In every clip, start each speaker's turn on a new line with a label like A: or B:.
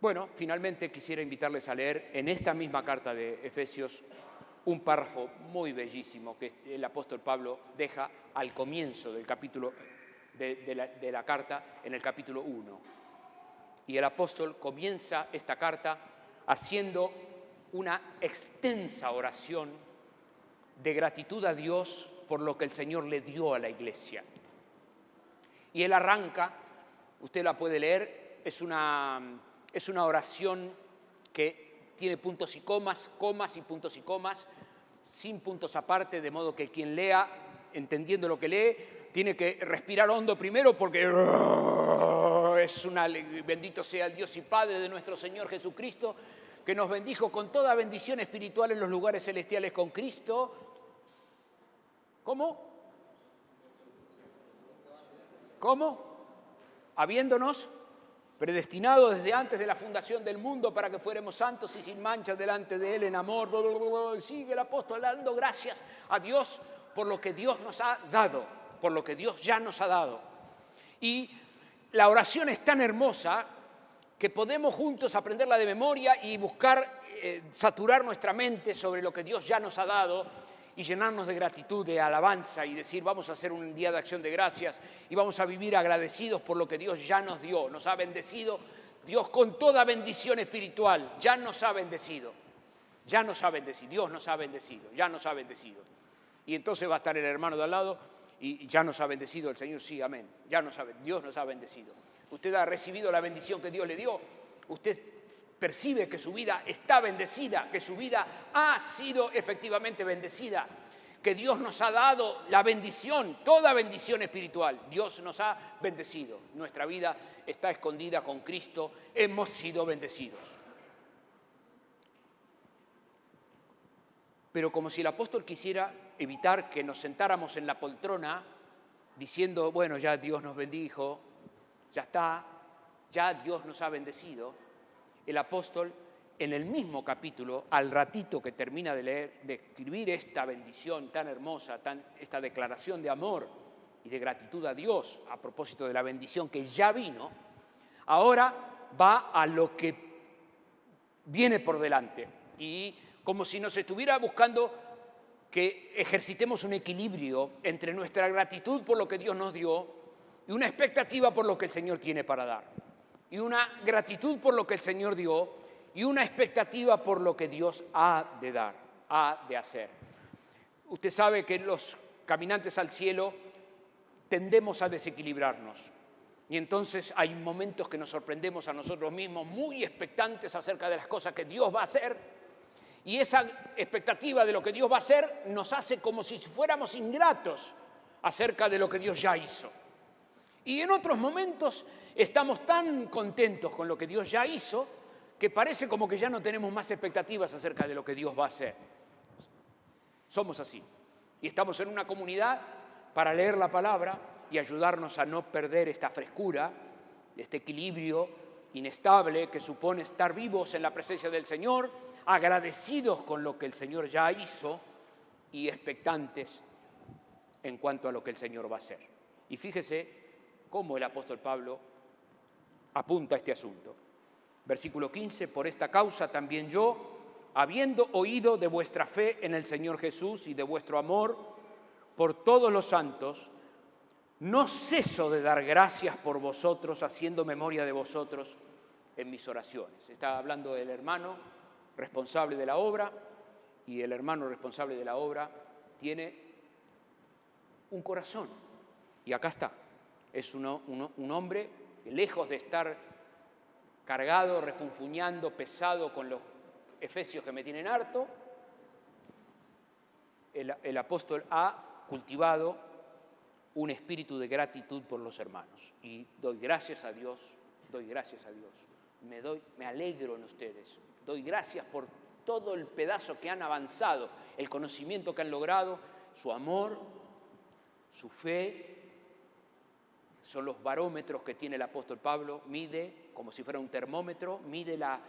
A: Bueno, finalmente quisiera invitarles a leer en esta misma carta de Efesios un párrafo muy bellísimo que el apóstol Pablo deja al comienzo del capítulo de la carta, en el capítulo 1. Y el apóstol comienza esta carta haciendo una extensa oración de gratitud a Dios por lo que el Señor le dio a la iglesia. Y él arranca, usted la puede leer, es una oración que tiene puntos y comas, comas y puntos y comas, sin puntos aparte, de modo que quien lea, entendiendo lo que lee, tiene que respirar hondo primero porque bendito sea el Dios y Padre de nuestro Señor Jesucristo, que nos bendijo con toda bendición espiritual en los lugares celestiales con Cristo. ¿Cómo? Habiéndonos predestinado desde antes de la fundación del mundo para que fuéramos santos y sin mancha delante de Él en amor. Sigue el apóstol dando gracias a Dios por lo que Dios nos ha dado, por lo que Dios ya nos ha dado. Y la oración es tan hermosa que podemos juntos aprenderla de memoria y buscar saturar nuestra mente sobre lo que Dios ya nos ha dado y llenarnos de gratitud, de alabanza y decir, vamos a hacer un día de acción de gracias y vamos a vivir agradecidos por lo que Dios ya nos dio. Nos ha bendecido Dios con toda bendición espiritual. Ya nos ha bendecido. Ya nos ha bendecido. Dios nos ha bendecido. Ya nos ha bendecido. Y entonces va a estar el hermano de al lado y ya nos ha bendecido el Señor. Sí, amén. Dios nos ha bendecido. Usted ha recibido la bendición que Dios le dio. Usted percibe que su vida está bendecida, que su vida ha sido efectivamente bendecida, que Dios nos ha dado la bendición, toda bendición espiritual. Dios nos ha bendecido. Nuestra vida está escondida con Cristo. Hemos sido bendecidos. Pero como si el apóstol quisiera evitar que nos sentáramos en la poltrona diciendo, bueno, ya Dios nos bendijo, ya está, ya Dios nos ha bendecido. El apóstol, en el mismo capítulo, al ratito que termina de leer, de escribir esta bendición tan hermosa, esta declaración de amor y de gratitud a Dios a propósito de la bendición que ya vino, ahora va a lo que viene por delante. Y como si nos estuviera buscando que ejercitemos un equilibrio entre nuestra gratitud por lo que Dios nos dio y una expectativa por lo que el Señor tiene para dar. Y una gratitud por lo que el Señor dio y una expectativa por lo que Dios ha de dar, ha de hacer. Usted sabe que los caminantes al cielo tendemos a desequilibrarnos. Y entonces hay momentos que nos sorprendemos a nosotros mismos muy expectantes acerca de las cosas que Dios va a hacer. Y esa expectativa de lo que Dios va a hacer nos hace como si fuéramos ingratos acerca de lo que Dios ya hizo. Y en otros momentos estamos tan contentos con lo que Dios ya hizo que parece como que ya no tenemos más expectativas acerca de lo que Dios va a hacer. Somos así. Y estamos en una comunidad para leer la palabra y ayudarnos a no perder esta frescura, este equilibrio inestable que supone estar vivos en la presencia del Señor, agradecidos con lo que el Señor ya hizo y expectantes en cuanto a lo que el Señor va a hacer. Y fíjese cómo el apóstol Pablo apunta a este asunto. Versículo 15, por esta causa también yo, habiendo oído de vuestra fe en el Señor Jesús y de vuestro amor por todos los santos, no ceso de dar gracias por vosotros, haciendo memoria de vosotros en mis oraciones. Está hablando del hermano responsable de la obra, y el hermano responsable de la obra tiene un corazón. Y acá está. Es un hombre que, lejos de estar cargado, refunfuñando, pesado con los efesios que me tienen harto, el apóstol ha cultivado un espíritu de gratitud por los hermanos. Y doy gracias a Dios, me alegro en ustedes, doy gracias por todo el pedazo que han avanzado, el conocimiento que han logrado, su amor, su fe. Son los barómetros que tiene el apóstol Pablo, mide, como si fuera un termómetro, mide la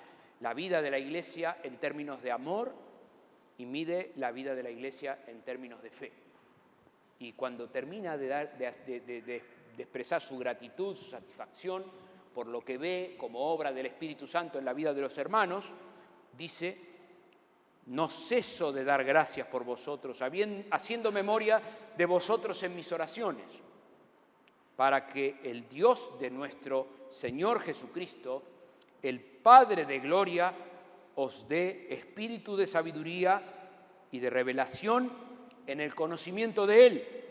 A: vida de la iglesia en términos de amor y mide la vida de la iglesia en términos de fe. Y cuando termina de expresar su gratitud, su satisfacción por lo que ve como obra del Espíritu Santo en la vida de los hermanos, dice: no ceso de dar gracias por vosotros, haciendo memoria de vosotros en mis oraciones, para que el Dios de nuestro Señor Jesucristo, el Padre de gloria, os dé espíritu de sabiduría y de revelación en el conocimiento de Él,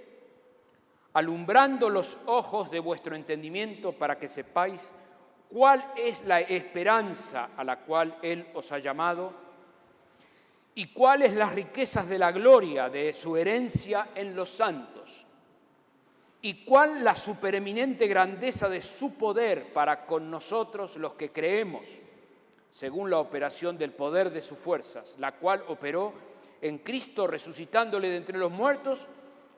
A: alumbrando los ojos de vuestro entendimiento para que sepáis cuál es la esperanza a la cual Él os ha llamado y cuáles las riquezas de la gloria de su herencia en los santos, y cuál la supereminente grandeza de su poder para con nosotros los que creemos, según la operación del poder de sus fuerzas, la cual operó en Cristo resucitándole de entre los muertos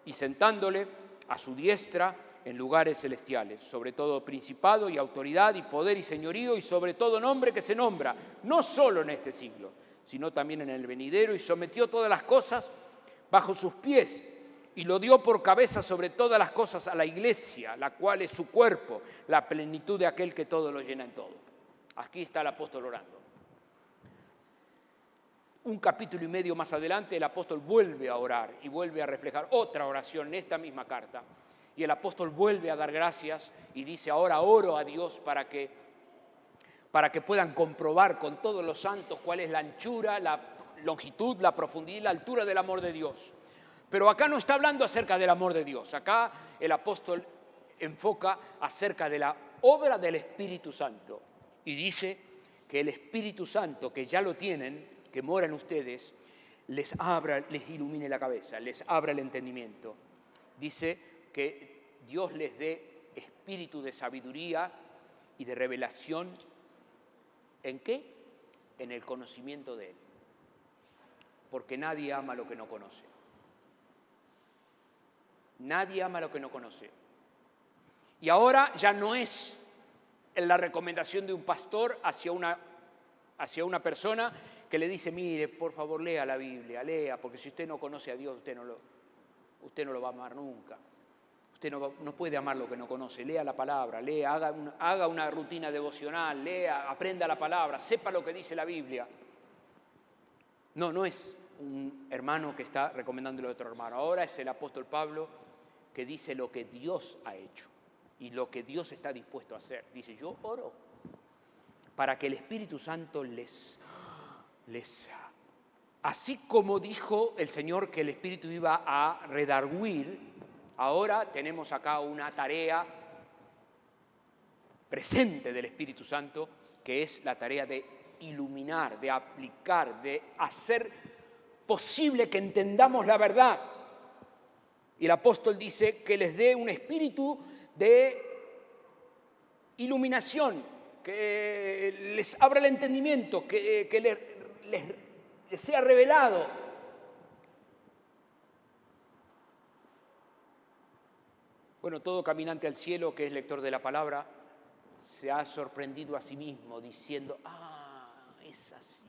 A: y sentándole a su diestra en lugares celestiales, sobre todo principado y autoridad y poder y señorío y sobre todo nombre que se nombra, no solo en este siglo, sino también en el venidero, y sometió todas las cosas bajo sus pies y lo dio por cabeza sobre todas las cosas a la Iglesia, la cual es su cuerpo, la plenitud de aquel que todo lo llena en todo. Aquí está el apóstol orando. Un capítulo y medio más adelante el apóstol vuelve a orar y vuelve a reflejar otra oración en esta misma carta. Y el apóstol vuelve a dar gracias y dice: ahora oro a Dios para que puedan comprobar con todos los santos cuál es la anchura, la longitud, la profundidad y la altura del amor de Dios. Pero acá no está hablando acerca del amor de Dios. Acá el apóstol enfoca acerca de la obra del Espíritu Santo. Y dice que el Espíritu Santo, que ya lo tienen, que mora en ustedes, les ilumine la cabeza, les abra el entendimiento. Dice que Dios les dé espíritu de sabiduría y de revelación. ¿En qué? En el conocimiento de Él. Porque nadie ama lo que no conoce. Nadie ama lo que no conoce. Y ahora ya no es la recomendación de un pastor hacia una persona que le dice: mire, por favor, lea la Biblia, lea, porque si usted no conoce a Dios, usted no lo va a amar nunca. Usted no puede amar lo que no conoce. Lea la palabra, lea, haga una rutina devocional, lea, aprenda la palabra, sepa lo que dice la Biblia. No es un hermano que está recomendándole a otro hermano. Ahora es el apóstol Pablo que dice lo que Dios ha hecho y lo que Dios está dispuesto a hacer. Dice: yo oro para que el Espíritu Santo les así como dijo el Señor que el Espíritu iba a redarguir, ahora tenemos acá una tarea presente del Espíritu Santo, que es la tarea de iluminar, de aplicar, de hacer posible que entendamos la verdad. Y el apóstol dice que les dé un espíritu de iluminación, que les abra el entendimiento, que les sea revelado. Bueno, todo caminante al cielo que es lector de la palabra se ha sorprendido a sí mismo diciendo: es así.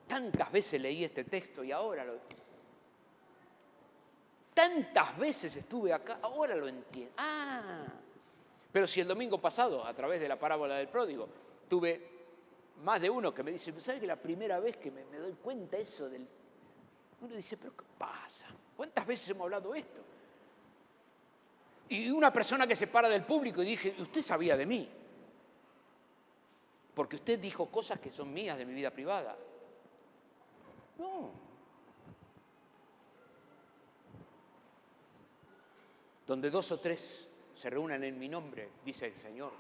A: Tantas veces leí este texto y ahora tantas veces estuve acá, ahora lo entiendo. Pero si el domingo pasado, a través de la parábola del pródigo, tuve más de uno que me dice: ¿sabes que la primera vez que me doy cuenta eso del... Uno dice: ¿pero qué pasa? ¿Cuántas veces hemos hablado esto? Y una persona que se para del público y dije: usted sabía de mí, porque usted dijo cosas que son mías de mi vida privada. No. Donde 2 o 3 se reúnan en mi nombre, dice el Señor,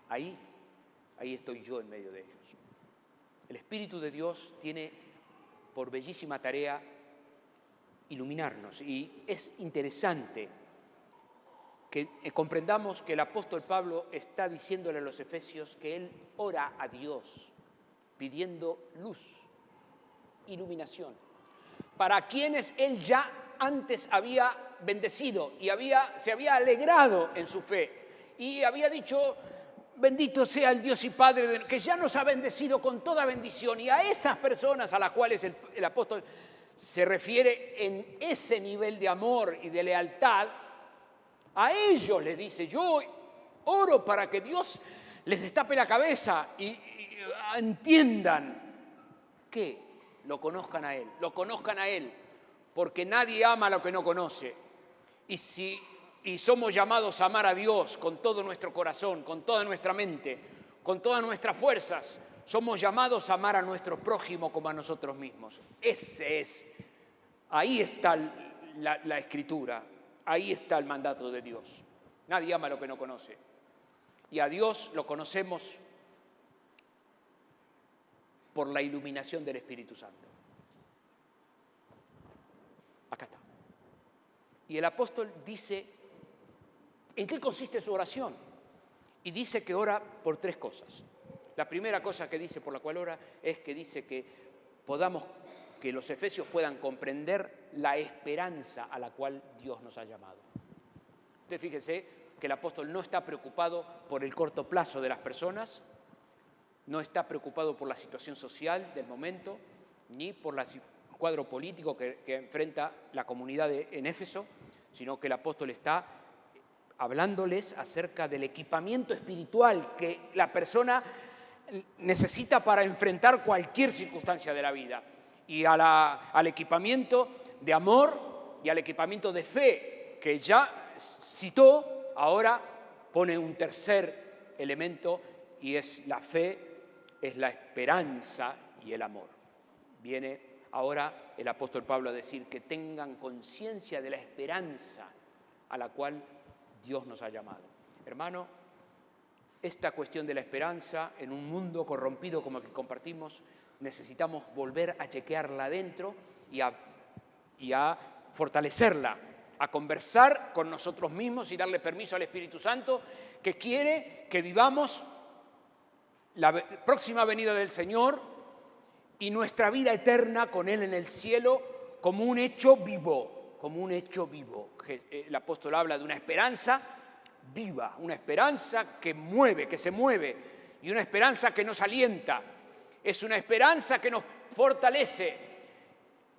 A: ahí estoy yo en medio de ellos. El Espíritu de Dios tiene por bellísima tarea iluminarnos, y es interesante que comprendamos que el apóstol Pablo está diciéndole a los efesios que él ora a Dios pidiendo luz, iluminación, para quienes él ya antes había bendecido y se había alegrado en su fe y había dicho: bendito sea el Dios y Padre que ya nos ha bendecido con toda bendición. Y a esas personas a las cuales el apóstol se refiere en ese nivel de amor y de lealtad, a ellos les dice, yo oro para que Dios les destape la cabeza y entiendan que lo conozcan a Él, porque nadie ama lo que no conoce. Y somos llamados a amar a Dios con todo nuestro corazón, con toda nuestra mente, con todas nuestras fuerzas. Somos llamados a amar a nuestro prójimo como a nosotros mismos. Ahí está la Escritura, ahí está el mandato de Dios. Nadie ama lo que no conoce. Y a Dios lo conocemos por la iluminación del Espíritu Santo. Acá está. Y el apóstol dice, ¿en qué consiste su oración? Y dice que ora por 3 cosas. La primera cosa que dice por la cual ora es que dice que los efesios puedan comprender la esperanza a la cual Dios nos ha llamado. Usted fíjese que el apóstol no está preocupado por el corto plazo de las personas, no está preocupado por la situación social del momento, ni por el cuadro político que enfrenta la comunidad en Éfeso, sino que el apóstol está hablándoles acerca del equipamiento espiritual que la persona necesita para enfrentar cualquier circunstancia de la vida, y al equipamiento de amor y al equipamiento de fe que ya citó, ahora pone un tercer elemento, y es la fe, es la esperanza y el amor. Viene ahora el apóstol Pablo a decir que tengan conciencia de la esperanza a la cual Dios nos ha llamado. Hermano, esta cuestión de la esperanza en un mundo corrompido como el que compartimos, necesitamos volver a chequearla adentro y a fortalecerla, a conversar con nosotros mismos y darle permiso al Espíritu Santo, que quiere que vivamos la próxima venida del Señor y nuestra vida eterna con Él en el cielo como un hecho vivo, como un hecho vivo. El apóstol habla de una esperanza viva, una esperanza que mueve, que se mueve, y una esperanza que nos alienta. Es una esperanza que nos fortalece,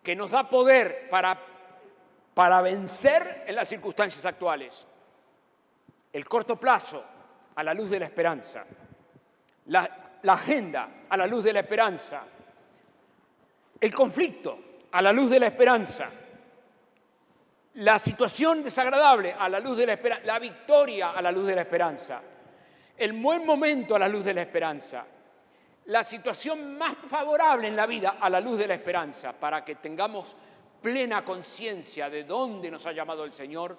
A: que nos da poder para vencer en las circunstancias actuales. El corto plazo a la luz de la esperanza, la agenda a la luz de la esperanza, el conflicto a la luz de la esperanza, la situación desagradable a la luz de la esperanza, la victoria a la luz de la esperanza, el buen momento a la luz de la esperanza, la situación más favorable en la vida a la luz de la esperanza, para que tengamos plena conciencia de dónde nos ha llamado el Señor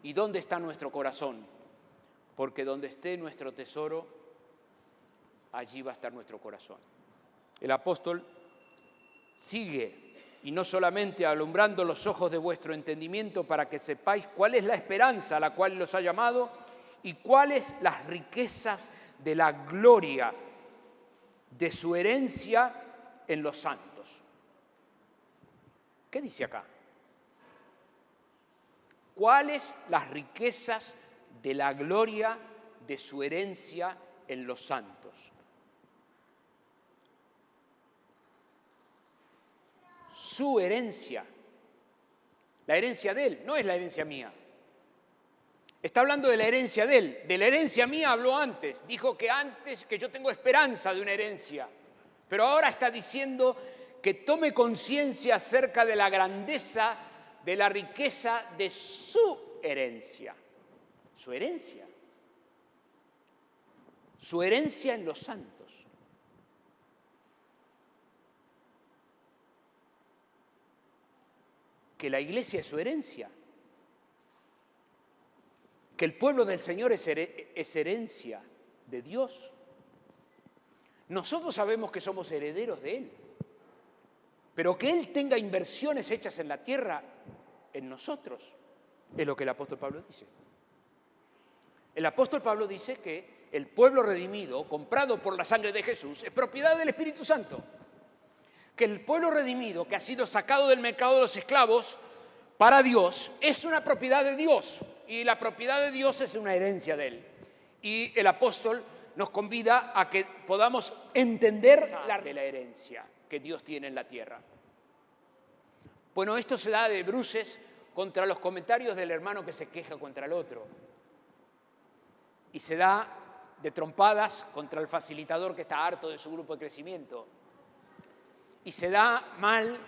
A: y dónde está nuestro corazón. Porque donde esté nuestro tesoro, allí va a estar nuestro corazón. El apóstol sigue, y no solamente alumbrando los ojos de vuestro entendimiento para que sepáis cuál es la esperanza a la cual los ha llamado y cuáles las riquezas de la gloria de su herencia en los santos. ¿Qué dice acá? ¿Cuáles las riquezas de la gloria de su herencia en los santos? Su herencia, la herencia de Él, no es la herencia mía. Está hablando de la herencia de Él. De la herencia mía habló antes. Dijo que antes que yo tengo esperanza de una herencia. Pero ahora está diciendo que tome conciencia acerca de la grandeza, de la riqueza de su herencia. Su herencia. Su herencia en los santos. Que la iglesia es su herencia. Que el pueblo del Señor es herencia de Dios. Nosotros sabemos que somos herederos de Él, pero que Él tenga inversiones hechas en la tierra en nosotros, es lo que el apóstol Pablo dice. El apóstol Pablo dice que el pueblo redimido, comprado por la sangre de Jesús, es propiedad del Espíritu Santo. Que el pueblo redimido, que ha sido sacado del mercado de los esclavos para Dios, es una propiedad de Dios. Y la propiedad de Dios es una herencia de Él. Y el apóstol nos convida a que podamos entender la herencia que Dios tiene en la tierra. Bueno, esto se da de bruces contra los comentarios del hermano que se queja contra el otro. Y se da de trompadas contra el facilitador que está harto de su grupo de crecimiento. Y se da mal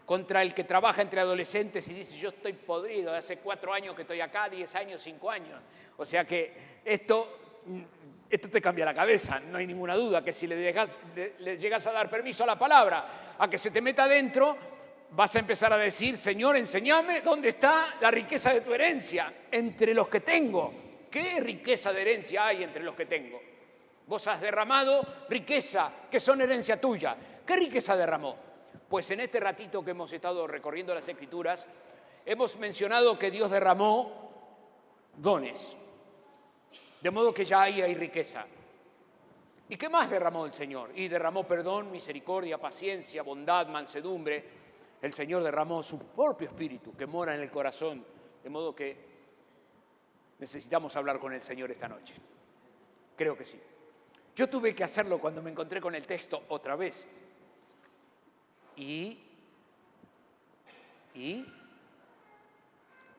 A: contra el que trabaja entre adolescentes y dice, yo estoy podrido, hace 4 años que estoy acá, 10 años, 5 años. O sea que esto te cambia la cabeza, no hay ninguna duda, que si le llegas a dar permiso a la palabra, a que se te meta adentro, vas a empezar a decir, Señor, enséñame dónde está la riqueza de tu herencia entre los que tengo. ¿Qué riqueza de herencia hay entre los que tengo? Vos has derramado riqueza, que son herencia tuya. ¿Qué riqueza derramó? Pues en este ratito que hemos estado recorriendo las Escrituras, hemos mencionado que Dios derramó dones. De modo que ya ahí hay riqueza. ¿Y qué más derramó el Señor? Y derramó perdón, misericordia, paciencia, bondad, mansedumbre. El Señor derramó su propio espíritu que mora en el corazón. De modo que necesitamos hablar con el Señor esta noche. Creo que sí. Yo tuve que hacerlo cuando me encontré con el texto otra vez. Y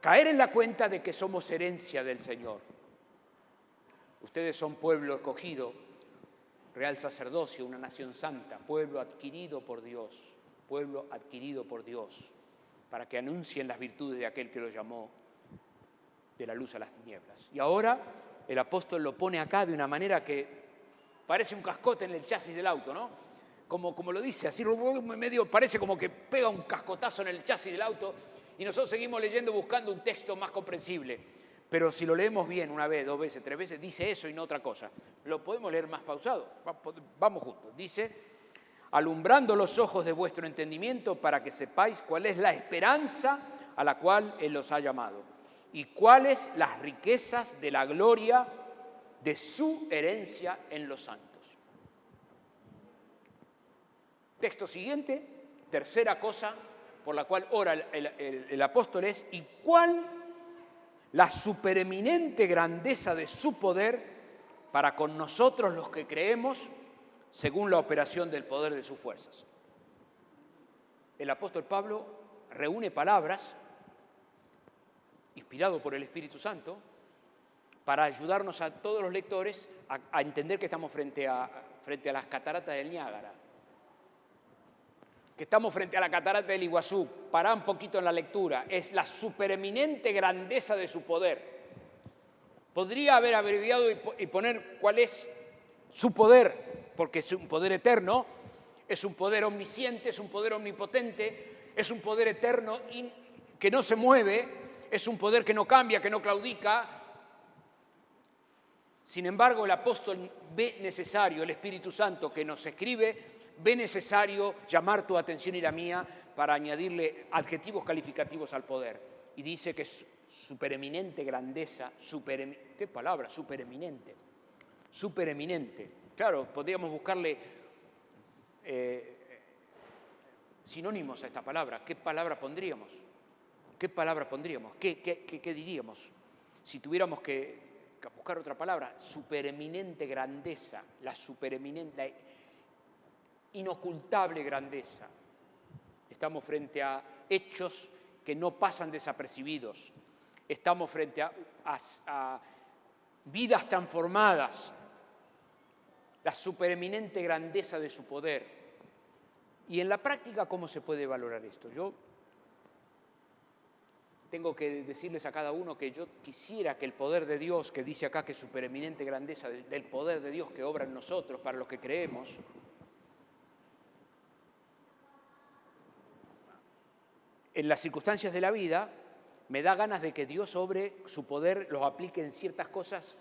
A: caer en la cuenta de que somos herencia del Señor. Ustedes son pueblo escogido, real sacerdocio, una nación santa, pueblo adquirido por Dios, para que anuncien las virtudes de aquel que los llamó de la luz a las tinieblas. Y ahora el apóstol lo pone acá de una manera que parece un cascote en el chasis del auto, ¿no? Como lo dice, así medio parece como que pega un cascotazo en el chasis del auto y nosotros seguimos leyendo buscando un texto más comprensible. Pero si lo leemos bien una vez, 2 veces, 3 veces, dice eso y no otra cosa. Lo podemos leer más pausado. Vamos juntos. Dice, alumbrando los ojos de vuestro entendimiento para que sepáis cuál es la esperanza a la cual Él os ha llamado y cuáles las riquezas de la gloria de su herencia en los santos. Texto siguiente, tercera cosa por la cual ora el apóstol es, ¿y cuál la supereminente grandeza de su poder para con nosotros los que creemos según la operación del poder de sus fuerzas? El apóstol Pablo reúne palabras inspirado por el Espíritu Santo para ayudarnos a todos los lectores a entender que estamos frente a las cataratas del Niágara, que estamos frente a la catarata del Iguazú. Pará un poquito en la lectura. Es la supereminente grandeza de su poder. Podría haber abreviado y poner cuál es su poder, porque es un poder eterno, es un poder omnisciente, es un poder omnipotente, es un poder eterno que no se mueve, es un poder que no cambia, que no claudica. Sin embargo, el apóstol ve necesario, el Espíritu Santo que nos escribe, ve necesario llamar tu atención y la mía para añadirle adjetivos calificativos al poder. Y dice que es supereminente grandeza, ¿qué palabra? Supereminente. Supereminente. Claro, podríamos buscarle sinónimos a esta palabra. ¿Qué palabra pondríamos? ¿Qué palabra pondríamos? ¿Qué diríamos? Si tuviéramos que buscar otra palabra, supereminente grandeza, la supereminente, inocultable grandeza. Estamos frente a hechos que no pasan desapercibidos. Estamos frente a vidas transformadas. La supereminente grandeza de su poder. Y en la práctica, ¿cómo se puede valorar esto? Yo tengo que decirles a cada uno que yo quisiera que el poder de Dios, que dice acá que supereminente grandeza del poder de Dios que obra en nosotros, para los que creemos, en las circunstancias de la vida, me da ganas de que Dios obre su poder, los aplique en ciertas cosas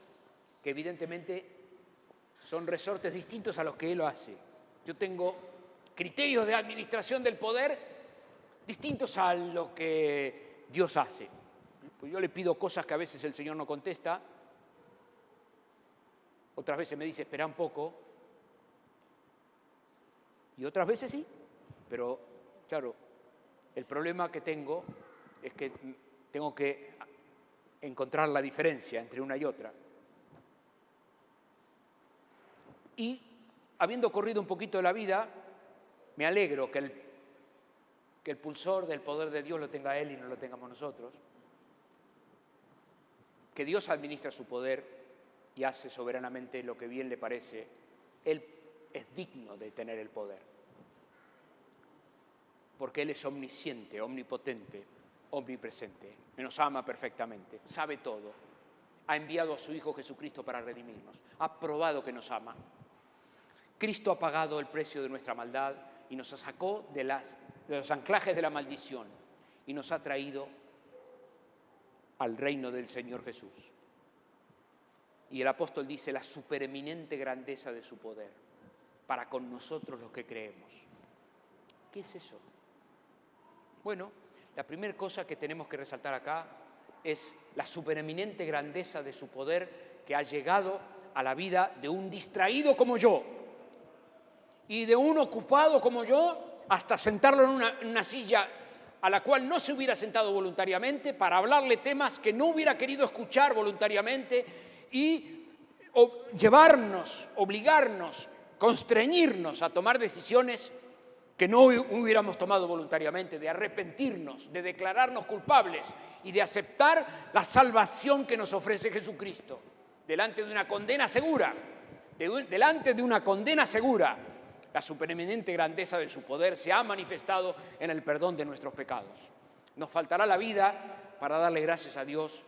A: que evidentemente son resortes distintos a los que Él lo hace. Yo tengo criterios de administración del poder distintos a lo que Dios hace. Pues yo le pido cosas que a veces el Señor no contesta, otras veces me dice, espera un poco, y otras veces sí, pero claro, el problema que tengo es que tengo que encontrar la diferencia entre una y otra. Y habiendo corrido un poquito de la vida, me alegro que Que el pulsor del poder de Dios lo tenga Él y no lo tengamos nosotros. Que Dios administra su poder y hace soberanamente lo que bien le parece. Él es digno de tener el poder. Porque Él es omnisciente, omnipotente, omnipresente. Nos ama perfectamente, sabe todo. Ha enviado a su Hijo Jesucristo para redimirnos. Ha probado que nos ama. Cristo ha pagado el precio de nuestra maldad y nos sacó de los anclajes de la maldición y nos ha traído al reino del Señor Jesús. Y el apóstol dice la supereminente grandeza de su poder para con nosotros los que creemos. ¿Qué es eso? Bueno, la primera cosa que tenemos que resaltar acá es la supereminente grandeza de su poder que ha llegado a la vida de un distraído como yo y de un ocupado como yo, hasta sentarlo en una silla a la cual no se hubiera sentado voluntariamente para hablarle temas que no hubiera querido escuchar voluntariamente y llevarnos, obligarnos, constreñirnos a tomar decisiones que no hubiéramos tomado voluntariamente, de arrepentirnos, de declararnos culpables y de aceptar la salvación que nos ofrece Jesucristo delante de una condena segura, delante de una condena segura. La supereminente grandeza de su poder se ha manifestado en el perdón de nuestros pecados. Nos faltará la vida para darle gracias a Dios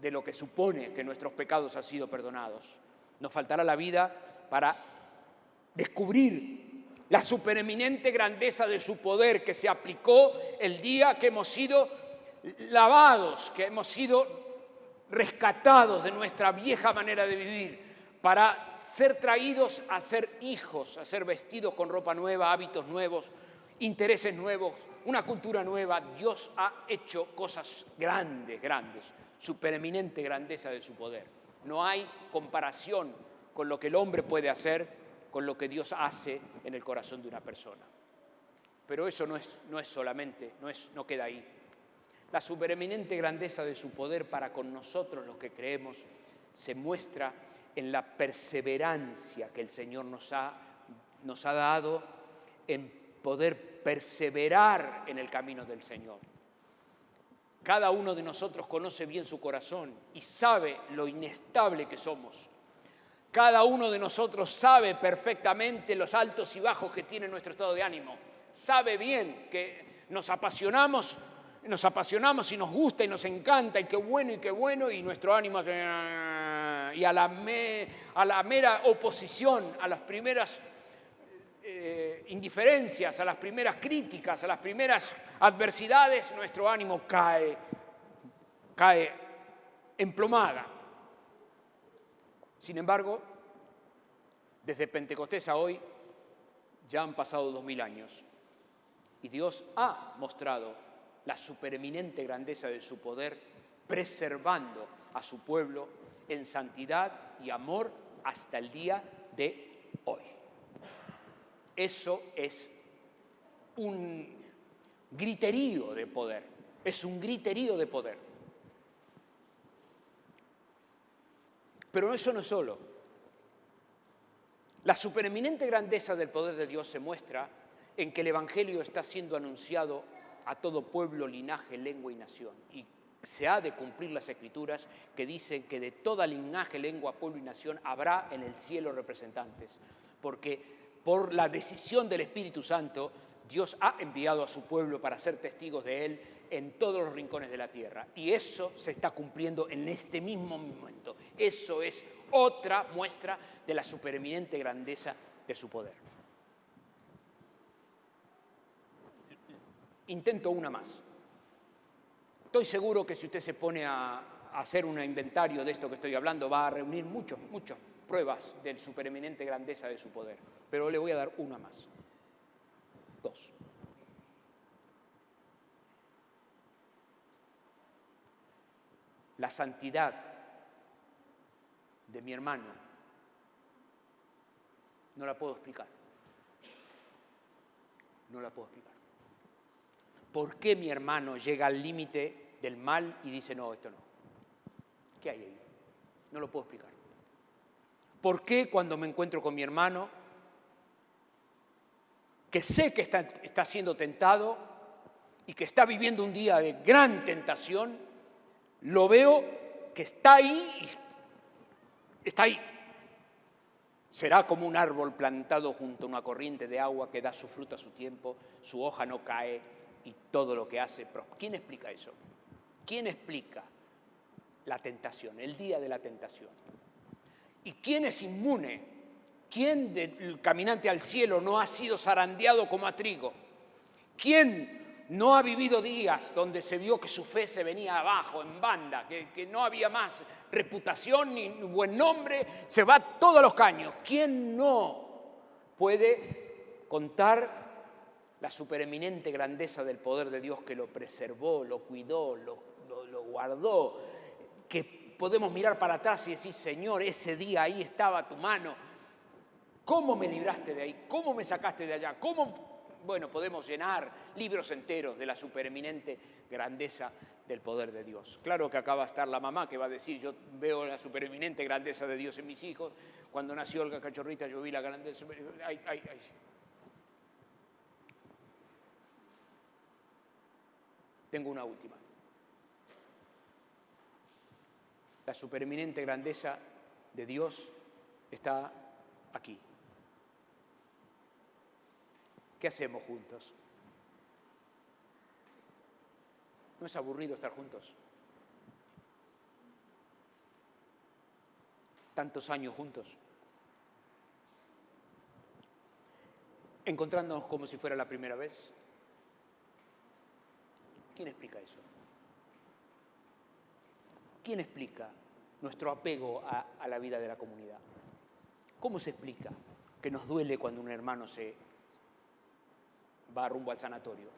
A: de lo que supone que nuestros pecados han sido perdonados. Nos faltará la vida para descubrir la supereminente grandeza de su poder que se aplicó el día que hemos sido lavados, que hemos sido rescatados de nuestra vieja manera de vivir para ser traídos a ser hijos, a ser vestidos con ropa nueva, hábitos nuevos, intereses nuevos, una cultura nueva. Dios ha hecho cosas grandes, grandes, supereminente grandeza de su poder. No hay comparación con lo que el hombre puede hacer, con lo que Dios hace en el corazón de una persona. Pero eso no es solamente, no queda ahí. La supereminente grandeza de su poder para con nosotros los que creemos se muestra en la perseverancia que el Señor nos ha dado en poder perseverar en el camino del Señor. Cada uno de nosotros conoce bien su corazón y sabe lo inestable que somos. Cada uno de nosotros sabe perfectamente los altos y bajos que tiene nuestro estado de ánimo. Sabe bien que nos apasionamos y nos gusta y nos encanta y qué bueno y nuestro ánimo y a la mera oposición, a las primeras indiferencias, a las primeras críticas, a las primeras adversidades, nuestro ánimo cae emplomada. Sin embargo, desde Pentecostés a hoy ya han pasado 2000 años y Dios ha mostrado la supereminente grandeza de su poder, preservando a su pueblo en santidad y amor hasta el día de hoy. Eso es un griterío de poder, es un griterío de poder. Pero eso no es solo. La supereminente grandeza del poder de Dios se muestra en que el Evangelio está siendo anunciado a todo pueblo, linaje, lengua y nación. Y se ha de cumplir las Escrituras que dicen que de toda linaje, lengua, pueblo y nación habrá en el cielo representantes. Porque por la decisión del Espíritu Santo, Dios ha enviado a su pueblo para ser testigos de Él en todos los rincones de la tierra. Y eso se está cumpliendo en este mismo momento. Eso es otra muestra de la supereminente grandeza de su poder. Intento una más. Estoy seguro que si usted se pone a hacer un inventario de esto que estoy hablando, va a reunir muchas pruebas de la supereminente grandeza de su poder. Pero le voy a dar una más. 2. La santidad de mi hermano no la puedo explicar. No la puedo explicar. ¿Por qué mi hermano llega al límite del mal y dice, no, esto no? ¿Qué hay ahí? No lo puedo explicar. ¿Por qué cuando me encuentro con mi hermano, que sé que está siendo tentado, y que está viviendo un día de gran tentación, lo veo que está ahí y está ahí. Será como un árbol plantado junto a una corriente de agua que da su fruto a su tiempo, su hoja no cae y todo lo que hace. ¿Quién explica eso? ¿Quién explica la tentación, el día de la tentación? ¿Y quién es inmune? ¿Quién del caminante al cielo no ha sido zarandeado como a trigo? ¿Quién no ha vivido días donde se vio que su fe se venía abajo, en banda, que no había más reputación ni buen nombre, se va todos los caños? ¿Quién no puede contar la supereminente grandeza del poder de Dios que lo preservó, lo cuidó, lo guardó? Que podemos mirar para atrás y decir, Señor, ese día ahí estaba tu mano. ¿Cómo me libraste de ahí? ¿Cómo me sacaste de allá? ¿Cómo? Bueno, podemos llenar libros enteros de la supereminente grandeza del poder de Dios. Claro que acá va a estar la mamá que va a decir, yo veo la supereminente grandeza de Dios en mis hijos. Cuando nació Olga Cachorrita yo vi la grandeza. Ay. Tengo una última. La supereminente grandeza de Dios está aquí. ¿Qué hacemos juntos? ¿No es aburrido estar juntos? Tantos años juntos. Encontrándonos como si fuera la primera vez. ¿Quién explica eso? ¿Quién explica nuestro apego a la vida de la comunidad? ¿Cómo se explica que nos duele cuando un hermano se va rumbo al sanatorio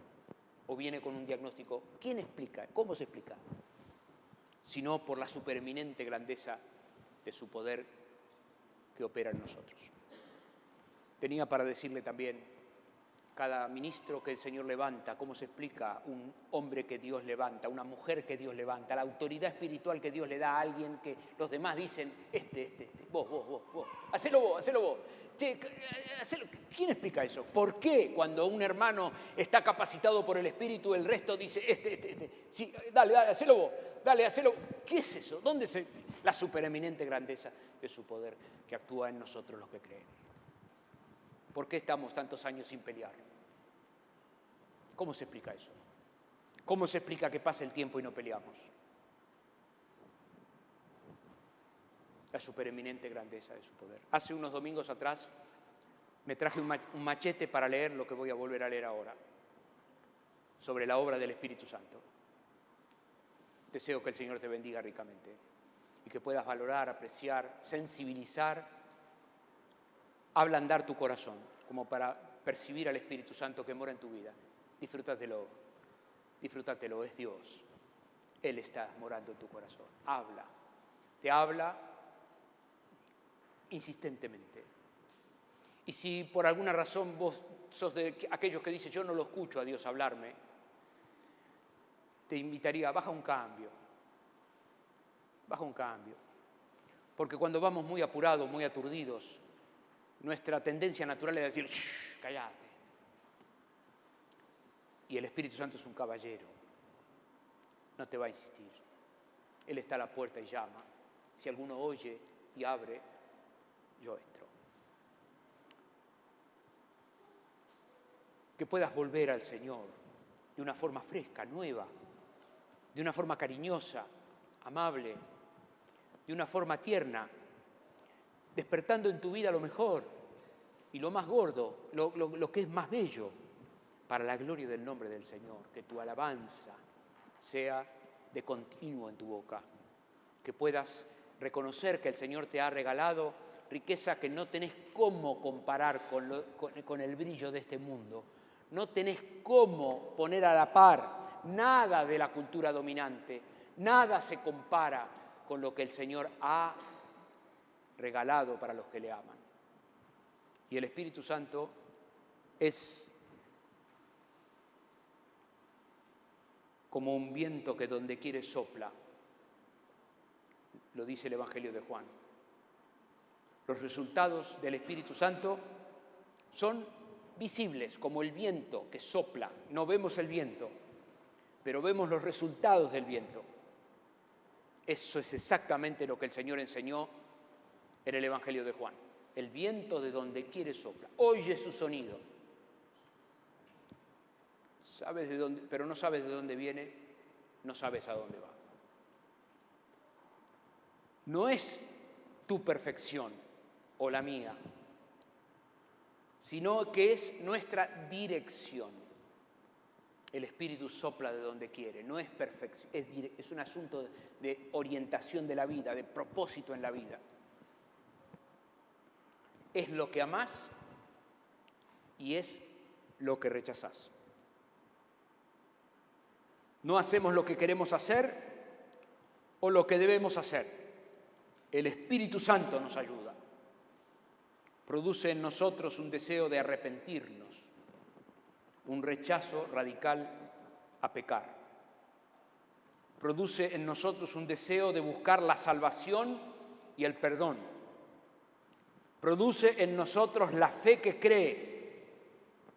A: o viene con un diagnóstico? ¿Quién explica? ¿Cómo se explica? Sino por la supereminente grandeza de su poder que opera en nosotros. Tenía para decirle también, cada ministro que el Señor levanta, cómo se explica un hombre que Dios levanta, una mujer que Dios levanta, la autoridad espiritual que Dios le da a alguien que los demás dicen, vos, hacelo vos. Che, hacelo. ¿Quién explica eso? ¿Por qué cuando un hermano está capacitado por el Espíritu, el resto dice, sí, dale, hacelo vos, hacelo? ¿Qué es eso? ¿Dónde se la supereminente grandeza de su poder que actúa en nosotros los que creen? ¿Por qué estamos tantos años sin pelear? ¿Cómo se explica eso? ¿Cómo se explica que pase el tiempo y no peleamos? La supereminente grandeza de su poder. Hace unos domingos atrás me traje un machete para leer lo que voy a volver a leer ahora, sobre la obra del Espíritu Santo. Deseo que el Señor te bendiga ricamente y que puedas valorar, apreciar, sensibilizar, ablandar tu corazón, como para percibir al Espíritu Santo que mora en tu vida. Disfrútatelo, es Dios. Él está morando en tu corazón. Te habla insistentemente. Y si por alguna razón vos sos de aquellos que dicen, yo no lo escucho a Dios hablarme, te invitaría, baja un cambio. Porque cuando vamos muy apurados, muy aturdidos, nuestra tendencia natural es decir, shh, cállate. Y el Espíritu Santo es un caballero. No te va a insistir. Él está a la puerta y llama. Si alguno oye y abre, yo entro. Que puedas volver al Señor de una forma fresca, nueva, de una forma cariñosa, amable, de una forma tierna, despertando en tu vida lo mejor y lo más gordo, lo que es más bello, para la gloria del nombre del Señor. Que tu alabanza sea de continuo en tu boca, que puedas reconocer que el Señor te ha regalado riqueza que no tenés cómo comparar con el brillo de este mundo, no tenés cómo poner a la par nada de la cultura dominante, nada se compara con lo que el Señor ha regalado para los que le aman. Y el Espíritu Santo es como un viento que donde quiere sopla, lo dice el Evangelio de Juan. Los resultados del Espíritu Santo son visibles, como el viento que sopla. No vemos el viento, pero vemos los resultados del viento. Eso es exactamente lo que el Señor enseñó en el Evangelio de Juan. El viento de donde quiere sopla. Oye su sonido. Sabes de dónde, pero no sabes de dónde viene, no sabes a dónde va. No es tu perfección o la mía, sino que es nuestra dirección. El Espíritu sopla de donde quiere, no es perfección, es un asunto de orientación de la vida, de propósito en la vida. Es lo que amás y es lo que rechazás. No hacemos lo que queremos hacer o lo que debemos hacer. El Espíritu Santo nos ayuda. Produce en nosotros un deseo de arrepentirnos, un rechazo radical a pecar. Produce en nosotros un deseo de buscar la salvación y el perdón. Produce en nosotros la fe que cree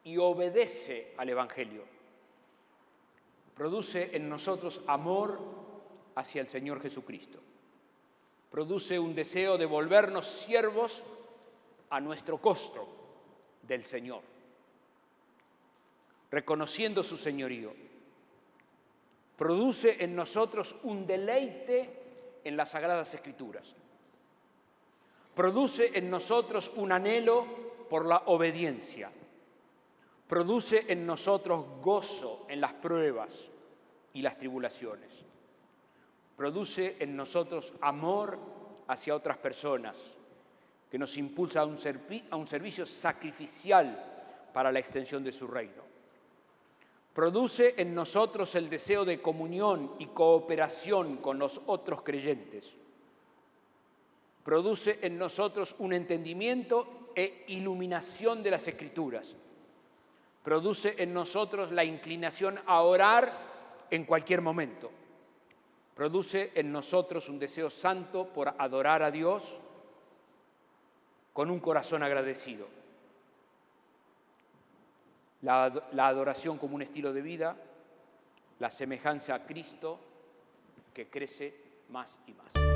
A: y obedece al Evangelio. Produce en nosotros amor hacia el Señor Jesucristo. Produce un deseo de volvernos siervos a nuestro costo del Señor, reconociendo su señorío. Produce en nosotros un deleite en las Sagradas Escrituras. Produce en nosotros un anhelo por la obediencia. Produce en nosotros gozo en las pruebas y las tribulaciones. Produce en nosotros amor hacia otras personas, que nos impulsa a un servicio sacrificial para la extensión de su reino. Produce en nosotros el deseo de comunión y cooperación con los otros creyentes. Produce en nosotros un entendimiento e iluminación de las Escrituras. Produce en nosotros la inclinación a orar en cualquier momento. Produce en nosotros un deseo santo por adorar a Dios con un corazón agradecido. La adoración como un estilo de vida, la semejanza a Cristo que crece más y más.